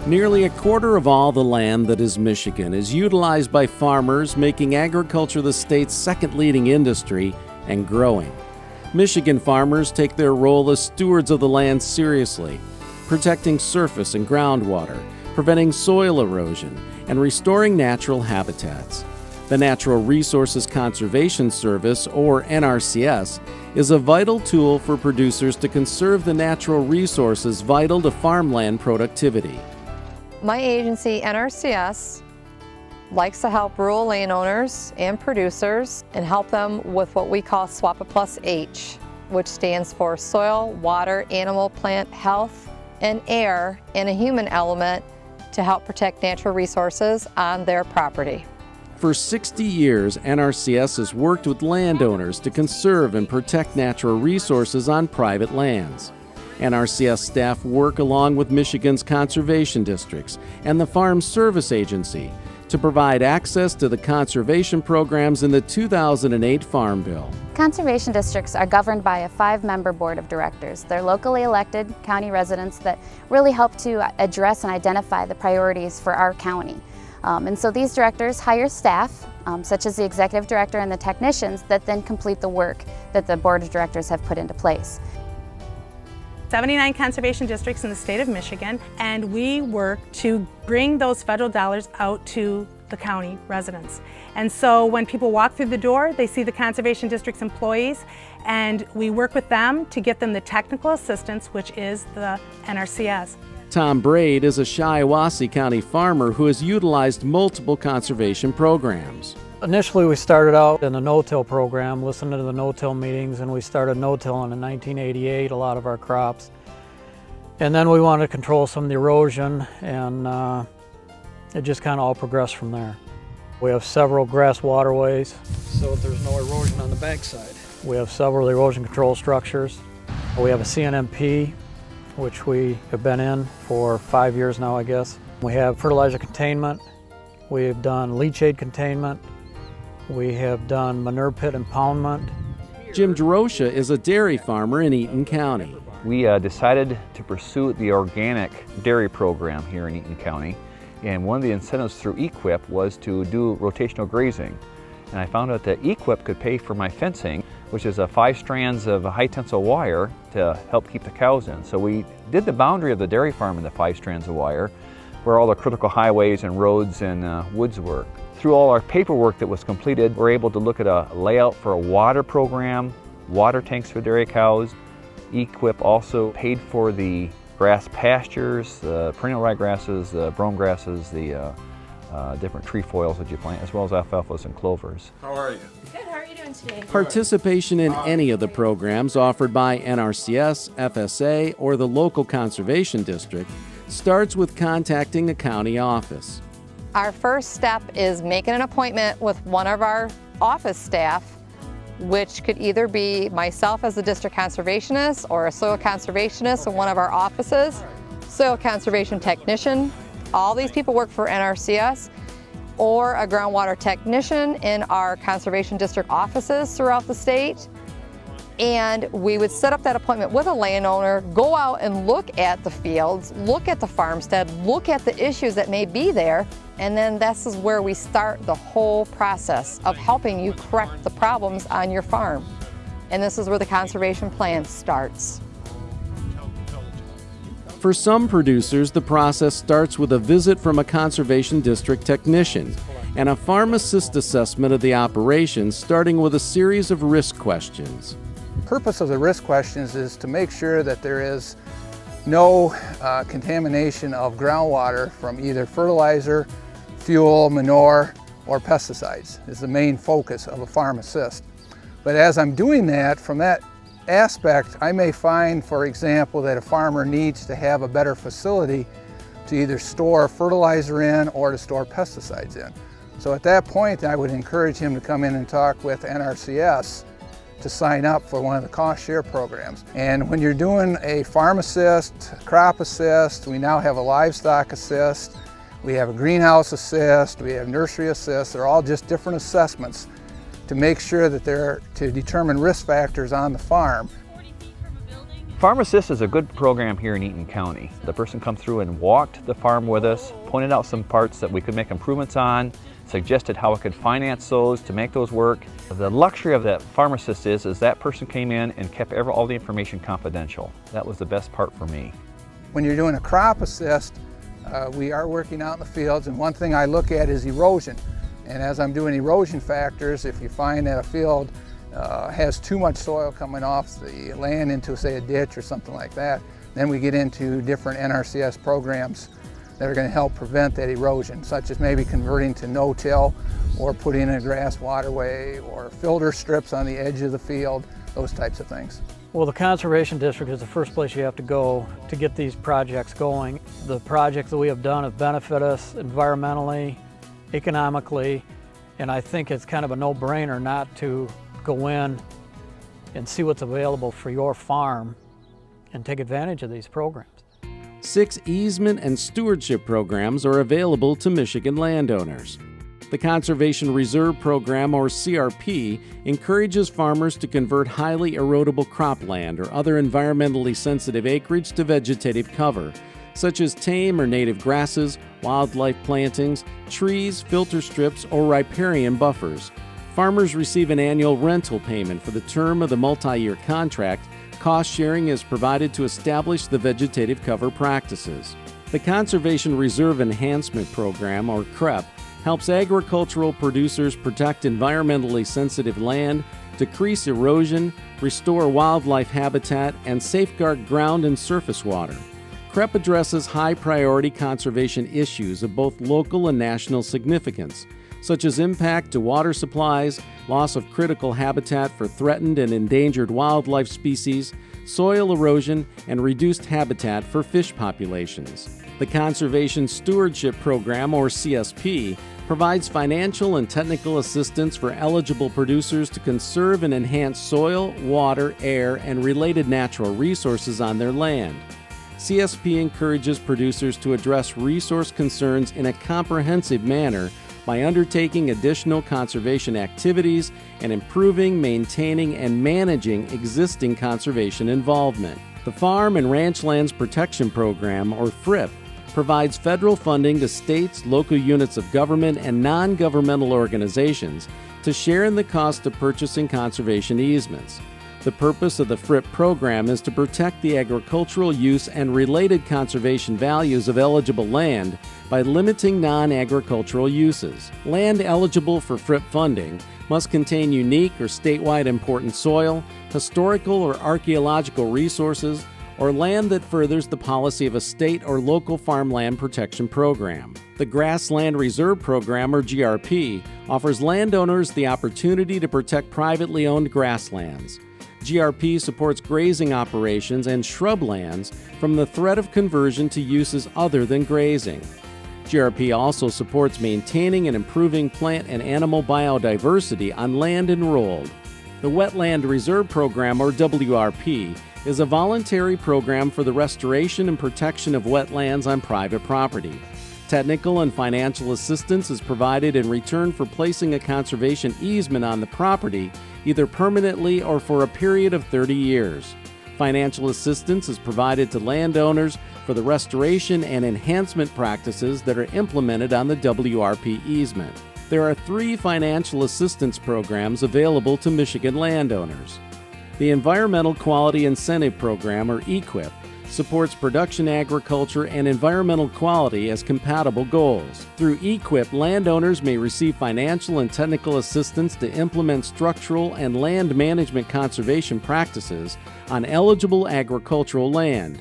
Nearly a quarter of all the land that is Michigan is utilized by farmers, making agriculture the state's second leading industry and growing. Michigan farmers take their role as stewards of the land seriously, protecting surface and groundwater, preventing soil erosion, and restoring natural habitats. The Natural Resources Conservation Service, or NRCS, is a vital tool for producers to conserve the natural resources vital to farmland productivity. My agency, NRCS, likes to help rural landowners and producers and help them with what we call SWAPA Plus H, which stands for soil, water, animal, plant health, and air, and a human element to help protect natural resources on their property. For 60 years, NRCS has worked with landowners to conserve and protect natural resources on private lands. NRCS staff work along with Michigan's conservation districts and the Farm Service Agency to provide access to the conservation programs in the 2008 Farm Bill. Conservation districts are governed by a 5-member board of directors. They're locally elected county residents that really help to address and identify the priorities for our county. And so these directors hire staff, such as the executive director and the technicians, that then complete the work that the board of directors have put into place. 79 conservation districts in the state of Michigan, and we work to bring those federal dollars out to the county residents. And so when people walk through the door, they see the conservation district's employees, and we work with them to get them the technical assistance, which is the NRCS. Tom Braid is a Shiawassee County farmer who has utilized multiple conservation programs. Initially, we started out in the no-till program, listening to the no-till meetings, and we started no-tilling in 1988, a lot of our crops. And then we wanted to control some of the erosion, and it just kind of all progressed from there. We have several grass waterways, so there's no erosion on the bankside. We have several erosion control structures. We have a CNMP, which we have been in for 5 years now, I guess. We have fertilizer containment. We have done leachate containment. We have done manure pit impoundment. Jim DeRocha is a dairy farmer in Eaton County. We decided to pursue the organic dairy program here in Eaton County, and one of the incentives through EQIP was to do rotational grazing. And I found out that EQIP could pay for my fencing, which is 5 strands of high tensile wire to help keep the cows in. So we did the boundary of the dairy farm in the 5 strands of wire, where all the critical highways and roads and woods were. Through all our paperwork that was completed, we're able to look at a layout for a water program, water tanks for dairy cows. EQIP also paid for the grass pastures, the perennial ryegrasses, the brome grasses, the different trefoils that you plant, as well as alfalfas and clovers. How are you? Good, how are you doing today? Participation in any of the programs offered by NRCS, FSA, or the local conservation district starts with contacting a county office. Our first step is making an appointment with one of our office staff, which could either be myself as a district conservationist or a soil conservationist in one of our offices, soil conservation technician. All these people work for NRCS, or a groundwater technician in our conservation district offices throughout the state. And we would set up that appointment with a landowner, go out and look at the fields, look at the farmstead, look at the issues that may be there, and then this is where we start the whole process of helping you correct the problems on your farm. And this is where the conservation plan starts. For some producers, the process starts with a visit from a conservation district technician and a farm assist assessment of the operation, starting with a series of risk questions. The purpose of the risk questions is to make sure that there is no contamination of groundwater from either fertilizer, fuel, manure, or pesticides is the main focus of a farm assist. But as I'm doing that, from that aspect, I may find, for example, that a farmer needs to have a better facility to either store fertilizer in or to store pesticides in. So at that point, I would encourage him to come in and talk with NRCS to sign up for one of the cost share programs. And when you're doing a farm assist, crop assist, we now have a livestock assist, we have a greenhouse assist, we have nursery assist. They're all just different assessments to make sure that they're to determine risk factors on the farm. Farm Assist is a good program here in Eaton County. The person come through and walked the farm with us, pointed out some parts that we could make improvements on, suggested how I could finance those to make those work. The luxury of that Farm Assist is that person came in and kept all the information confidential. That was the best part for me. When you're doing a crop assist, we are working out in the fields, and one thing I look at is erosion. And as I'm doing erosion factors, if you find that a field has too much soil coming off the land into, say, a ditch or something like that, then we get into different NRCS programs that are going to help prevent that erosion, such as maybe converting to no-till or putting in a grass waterway or filter strips on the edge of the field, those types of things. Well, the Conservation District is the first place you have to go to get these projects going. The projects that we have done have benefited us environmentally, economically, and I think it's kind of a no-brainer not to go in and see what's available for your farm and take advantage of these programs. 6 easement and stewardship programs are available to Michigan landowners. The Conservation Reserve Program, or CRP, encourages farmers to convert highly erodible cropland or other environmentally sensitive acreage to vegetative cover, such as tame or native grasses, wildlife plantings, trees, filter strips, or riparian buffers. Farmers receive an annual rental payment for the term of the multi-year contract. Cost sharing is provided to establish the vegetative cover practices. The Conservation Reserve Enhancement Program, or CREP, helps agricultural producers protect environmentally sensitive land, decrease erosion, restore wildlife habitat, and safeguard ground and surface water. CREP addresses high-priority conservation issues of both local and national significance, such as impact to water supplies, loss of critical habitat for threatened and endangered wildlife species, soil erosion, and reduced habitat for fish populations. The Conservation Stewardship Program, or CSP, provides financial and technical assistance for eligible producers to conserve and enhance soil, water, air, and related natural resources on their land. CSP encourages producers to address resource concerns in a comprehensive manner by undertaking additional conservation activities and improving, maintaining, and managing existing conservation involvement. The Farm and Ranch Lands Protection Program, or FRIP, provides federal funding to states, local units of government, and non-governmental organizations to share in the cost of purchasing conservation easements. The purpose of the FRIP program is to protect the agricultural use and related conservation values of eligible land by limiting non-agricultural uses. Land eligible for FRIP funding must contain unique or statewide important soil, historical or archaeological resources, or land that furthers the policy of a state or local farmland protection program. The Grassland Reserve Program, or GRP, offers landowners the opportunity to protect privately owned grasslands. GRP supports grazing operations and shrublands from the threat of conversion to uses other than grazing. GRP also supports maintaining and improving plant and animal biodiversity on land enrolled. The Wetland Reserve Program, or WRP, is a voluntary program for the restoration and protection of wetlands on private property. Technical and financial assistance is provided in return for placing a conservation easement on the property, either permanently or for a period of 30 years. Financial assistance is provided to landowners for the restoration and enhancement practices that are implemented on the WRP easement. There are 3 financial assistance programs available to Michigan landowners. The Environmental Quality Incentive Program, or EQIP, supports production agriculture and environmental quality as compatible goals. Through EQIP, landowners may receive financial and technical assistance to implement structural and land management conservation practices on eligible agricultural land.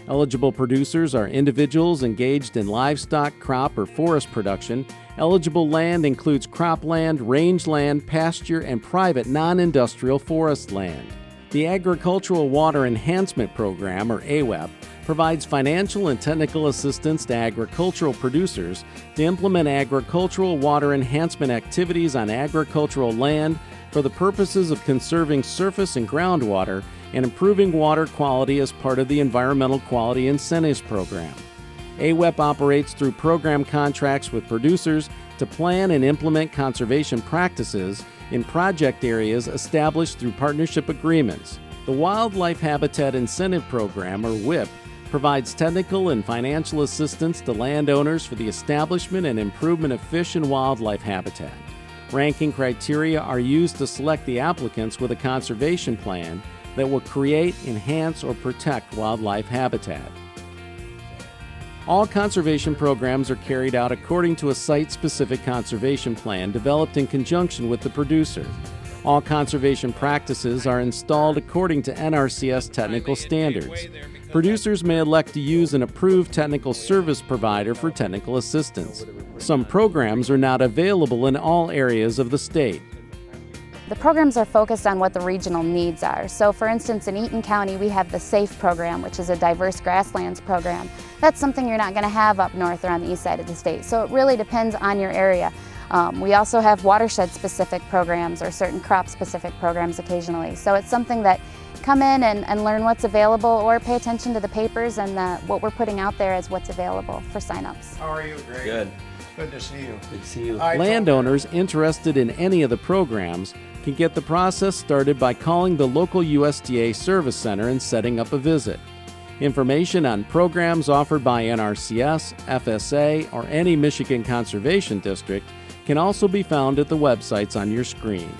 Eligible producers are individuals engaged in livestock, crop, or forest production. Eligible land includes cropland, rangeland, pasture, and private non-industrial forest land. The Agricultural Water Enhancement Program, or AWEP, provides financial and technical assistance to agricultural producers to implement agricultural water enhancement activities on agricultural land for the purposes of conserving surface and groundwater and improving water quality as part of the Environmental Quality Incentives Program. AWEP operates through program contracts with producers to plan and implement conservation practices in project areas established through partnership agreements. The Wildlife Habitat Incentive Program, or WIP, provides technical and financial assistance to landowners for the establishment and improvement of fish and wildlife habitat. Ranking criteria are used to select the applicants with a conservation plan that will create, enhance, or protect wildlife habitat. All conservation programs are carried out according to a site-specific conservation plan developed in conjunction with the producer. All conservation practices are installed according to NRCS technical standards. Producers may elect to use an approved technical service provider for technical assistance. Some programs are not available in all areas of the state. The programs are focused on what the regional needs are. So for instance, in Eaton County, we have the SAFE program, which is a diverse grasslands program. That's something you're not going to have up north or on the east side of the state. So it really depends on your area. We also have watershed-specific programs or certain crop-specific programs occasionally. So it's something that come in and learn what's available, or pay attention to the papers and what we're putting out there as what's available for sign-ups. How are you? Great. Good. Good to see you. Good to see you. Landowners interested in any of the programs can get the process started by calling the local USDA Service Center and setting up a visit. Information on programs offered by NRCS, FSA, or any Michigan Conservation District can also be found at the websites on your screen.